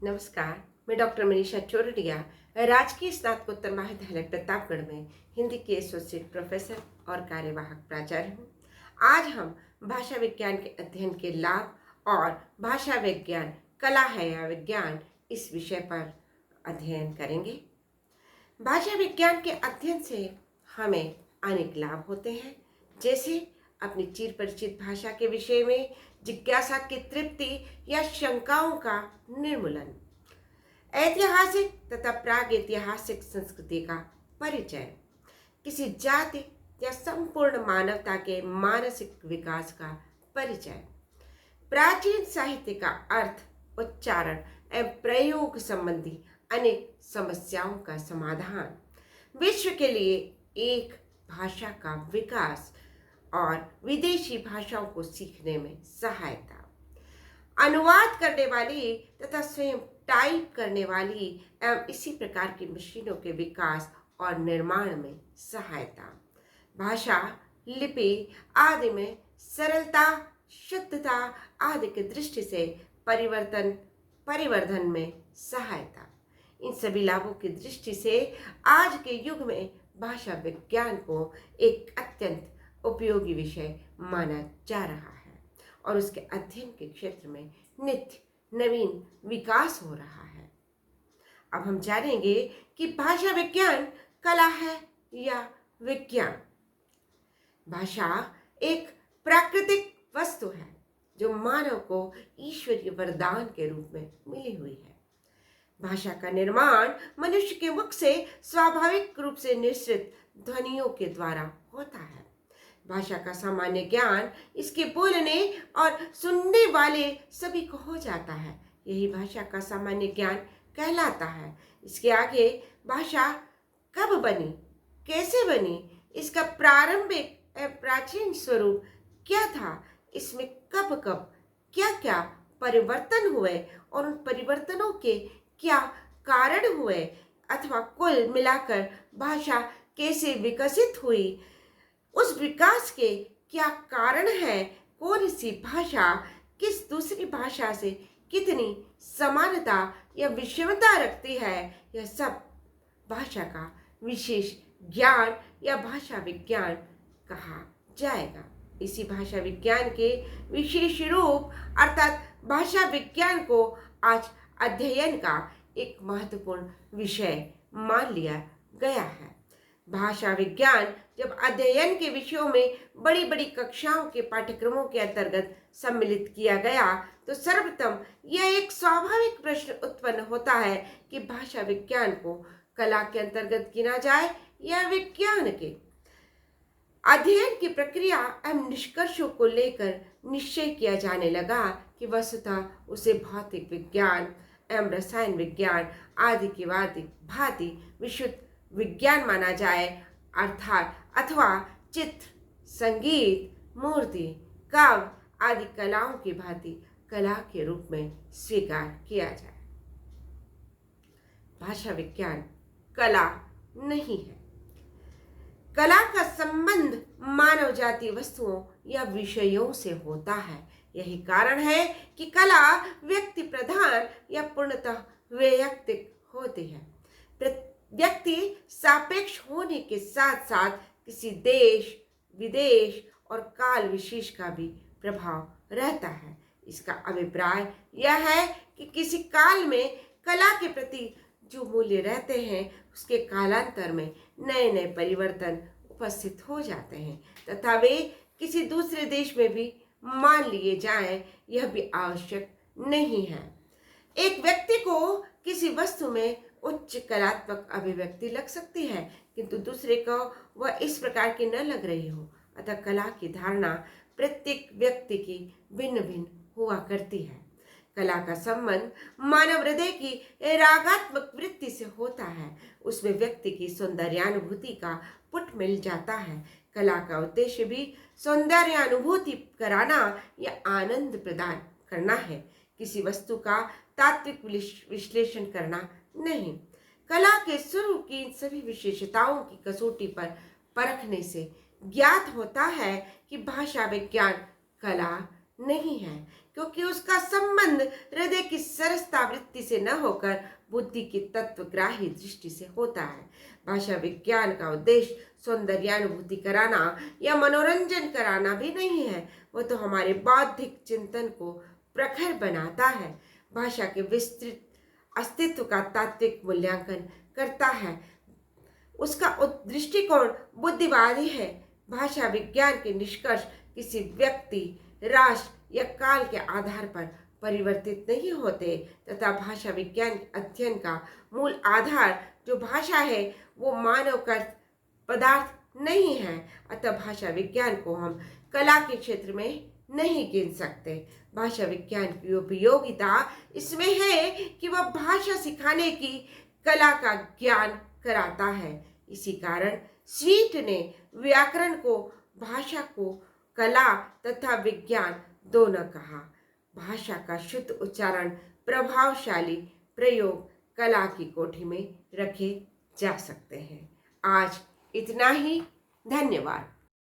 नमस्कार। मैं डॉक्टर मनीषा चोरडिया, राजकीय स्नातकोत्तर महाविद्यालय प्रतापगढ़ में हिंदी की एसोसिएट प्रोफेसर और कार्यवाहक प्राचार्य हूँ। आज हम भाषा विज्ञान के अध्ययन के लाभ और भाषा विज्ञान कला है या विज्ञान, इस विषय पर अध्ययन करेंगे। भाषा विज्ञान के अध्ययन से हमें अनेक लाभ होते हैं, जैसे अपनी चिर परिचित भाषा के विषय में जिज्ञासा की तृप्ति या शंकाओं का निर्मूलन, ऐतिहासिक तथा प्राग ऐतिहासिक संस्कृति का परिचय, किसी जाति या संपूर्ण मानवता के मानसिक विकास का परिचय, प्राचीन साहित्य का अर्थ, उच्चारण एवं प्रयोग संबंधी अनेक समस्याओं का समाधान, विश्व के लिए एक भाषा का विकास और विदेशी भाषाओं को सीखने में सहायता, अनुवाद करने वाली तथा स्वयं टाइप करने वाली एवं इसी प्रकार की मशीनों के विकास और निर्माण में सहायता, भाषा, लिपि आदि में सरलता, शुद्धता आदि की दृष्टि से परिवर्धन में सहायता। इन सभी लाभों की दृष्टि से आज के युग में भाषा विज्ञान को एक अत्यंत उपयोगी विषय माना जा रहा है और उसके अध्ययन के क्षेत्र में नित्य नवीन विकास हो रहा है। अब हम जानेंगे कि भाषा विज्ञान कला है या विज्ञान। भाषा एक प्राकृतिक वस्तु है जो मानव को ईश्वरीय वरदान के रूप में मिली हुई है। भाषा का निर्माण मनुष्य के मुख से स्वाभाविक रूप से निश्चित ध्वनियों के द्वारा होता है। भाषा का सामान्य ज्ञान इसके बोलने और सुनने वाले सभी को हो जाता है। यही भाषा का सामान्य ज्ञान कहलाता है। इसके आगे भाषा कब बनी, कैसे बनी, इसका प्रारंभिक प्राचीन स्वरूप क्या था, इसमें कब कब क्या क्या परिवर्तन हुए और उन परिवर्तनों के क्या कारण हुए अथवा कुल मिलाकर भाषा कैसे विकसित हुई, उस विकास के क्या कारण है, कौन सी भाषा किस दूसरी भाषा से कितनी समानता या विषमता रखती है, यह सब भाषा का विशेष ज्ञान या भाषा विज्ञान कहा जाएगा। इसी भाषा विज्ञान के विशेष रूप अर्थात भाषा विज्ञान को आज अध्ययन का एक महत्वपूर्ण विषय मान लिया गया है। भाषा विज्ञान जब अध्ययन के विषयों में बड़ी बड़ी कक्षाओं के पाठ्यक्रमों के अंतर्गत सम्मिलित किया गया तो सर्वप्रथम यह एक स्वाभाविक प्रश्न उत्पन्न होता है कि भाषा विज्ञान को कला के अंतर्गत गिना जाए या विज्ञान के। अध्ययन की प्रक्रिया एवं निष्कर्षों को लेकर निश्चय किया जाने लगा कि वस्तुतः उसे भौतिक विज्ञान एवं रसायन विज्ञान आदि की भांति विशुद्ध विज्ञान माना जाए, अर्थात अथवा चित्र, संगीत, मूर्ति, काव्य आदि कलाओं की भांति कला के रूप में स्वीकार किया जाए। भाषा विज्ञान कला नहीं है। कला का संबंध मानव जाति वस्तुओं या विषयों से होता है। यही कारण है कि कला व्यक्ति प्रधान या पूर्णतः वैयक्तिक होती है। व्यक्ति सापेक्ष होने के साथ साथ किसी देश, विदेश और काल विशेष का भी प्रभाव रहता है। इसका अभिप्राय यह है कि किसी काल में कला के प्रति जो मूल्य रहते हैं उसके कालांतर में नए नए परिवर्तन उपस्थित हो जाते हैं तथा वे किसी दूसरे देश में भी मान लिए जाएं, यह भी आवश्यक नहीं है। एक व्यक्ति को किसी वस्तु में उच्च कलात्मक अभिव्यक्ति लग सकती है किंतु दूसरे को वह इस प्रकार की न लग रही हो। अतः कला की धारणा प्रत्येक व्यक्ति की भिन्न भिन्न हुआ करती है। कला का संबंध मानव हृदय की रागात्मक वृत्ति से होता है। उसमें व्यक्ति की सौंदर्यानुभूति का पुट मिल जाता है। कला का उद्देश्य भी सौंदर्यानुभूति कराना या आनंद प्रदान करना है, किसी वस्तु का तात्विक विश्लेषण करना नहीं। कला के स्वरूप की इन सभी विशेषताओं की कसौटी पर परखने से ज्ञात होता है कि भाषा विज्ञान कला नहीं है, क्योंकि उसका संबंध हृदय की सरसता वृत्ति से न होकर बुद्धि की तत्वग्राही दृष्टि से होता है। भाषा विज्ञान का उद्देश्य सौंदर्यानुभूति कराना या मनोरंजन कराना भी नहीं है, वो तो हमारे बौद्धिक चिंतन को प्रखर बनाता है, भाषा के विस्तृत अस्तित्व का तात्विक मूल्यांकन करता है, उसका दृष्टिकोण बुद्धिवादी है। भाषा विज्ञान के निष्कर्ष किसी व्यक्ति, राष्ट्र या काल के आधार पर परिवर्तित नहीं होते तथा भाषा विज्ञान के अध्ययन का मूल आधार जो भाषा है वो मानव का पदार्थ नहीं है। अतः भाषा विज्ञान को हम कला के क्षेत्र में नहीं गिन सकते। भाषा विज्ञान की उपयोगिता इसमें है कि वह भाषा सिखाने की कला का ज्ञान कराता है। इसी कारण स्वीट ने व्याकरण को, भाषा को कला तथा विज्ञान दोनों कहा। भाषा का शुद्ध उच्चारण, प्रभावशाली प्रयोग कला की कोठी में रखे जा सकते हैं। आज इतना ही। धन्यवाद।